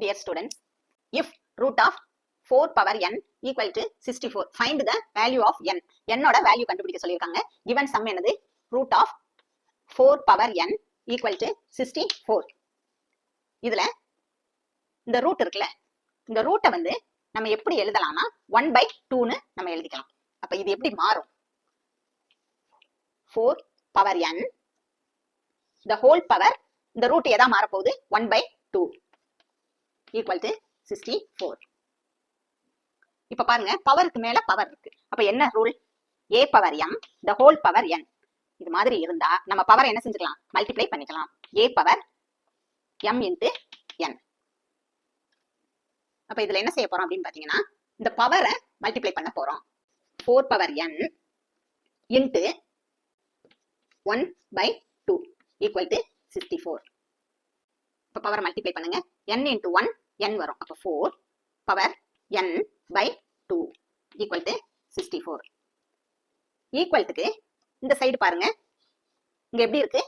Dear students, if root of 4 power n equal to 64, find the value of n. n ஓட value கண்டுபிடிக்க சொல்லியிருக்காங்க. given sum என்னது? root of 4 power n equal to 64. இதுல இந்த root இருக்குல்ல, இந்த ரூட்டை வந்து நம்ம எப்படி எழுதலாம்னா 1/2ன்னு நம்ம எழுதிக்கலாம். அப்ப இது எப்படி மாறும்? 4 power n the whole power, இந்த ரூட் எதா மாறப்போகுது? 1/2 equal to 64. இப்ப பாருங்க, பவருக்கு மேல பவர் இருக்கு. அப்ப என்ன rule? a power m the whole power n. இது மாதிரி இருந்தா நம்ம பவர் என்ன செஞ்சுக்கலாம்? மல்டிப்ளை பண்ணிக்கலாம். a power m into n. அப்ப இதுல என்ன செய்ய போறோம் அப்படின்னு பாத்தீங்கன்னா, இந்த பவரை மல்டிப்ளை பண்ண போறோம். 4 power n into 1/2 equal to 64. இப்ப பவர் மல்டிப்ளை பண்ணுங்க. n into 1 n வரும். அப்ப 4 power n by 2 equal to 64. Equal டுக்கு இந்த சைடு பாருங்க, இங்க எப்படி இருக்கு?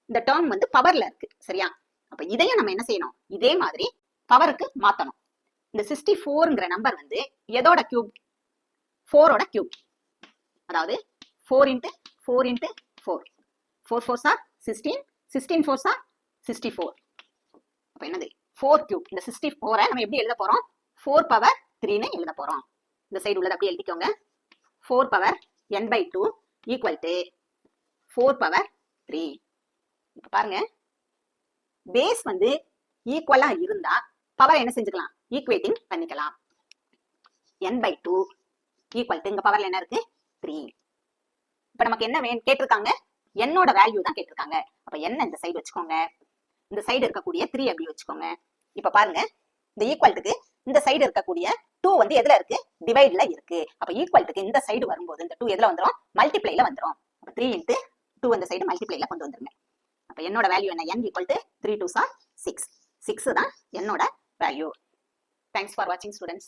இந்த டேர்ம் வந்து பவர்ல இருக்கு, சரியா? அப்ப இதையும் நம்ம என்ன செய்யணும்? இதே மாதிரி பவருக்கு மாத்தணும். இந்த 64ங்கிற நம்பர் வந்து எதோட கியூப்? 4 ஓட கியூப். அதாவது 4 into 4 into 4. 4 4s are 16, 16 4s are 64. அப்ப என்னது? 4 கியூப். இந்த 64 நம்ம எப்படி எழுத போறோம்? 4 power 3ன்னு எழுத போறோம். இந்த சைடு உள்ளது அப்படியே எழுதிக்கோங்க. 4 power n by 2 equal to 4 power 3. இப்ப பாருங்க, பேஸ் வந்து ஈக்குவலா இருந்தா பவர் என்ன செஞ்சுக்கலாம்? ஈக்குவேட்டிங் பண்ணிக்கலாம். n by 2 equal to, இங்க பவர்ல என்ன இருக்கு? 3. இப்ப நமக்கு என்ன கேட்டிருக்காங்க? என்னோட வேல்யூ தான் கேட்டிருக்காங்க. அப்ப என்ன இந்த சைடு வச்சுக்கோங்க, இந்த சைடு இருக்கக்கூடிய 3 அப்படி வச்சுக்கோங்க. இப்ப பாருங்க, இந்த ஈக்குவல்ட்டுக்கு இந்த சைடு இருக்கக்கூடிய 2 வந்து எதுல இருக்கு? டிவைட்ல இருக்கு. அப்ப ஈக்குவல்ட்டுக்கு இந்த சைடு வரும்போது இந்த 2 எதுல வந்துரும்? மல்டிப்ளைல வந்துரும். அப்ப 3 into 2 அந்த சைடு மல்டிப்ளைல கொண்டு வந்துருங்க. அப்ப என்னோட வேல்யூ என்ன? n equal to 3 2s are 6. 6 தான் என்னோட value. Thanks for watching, students.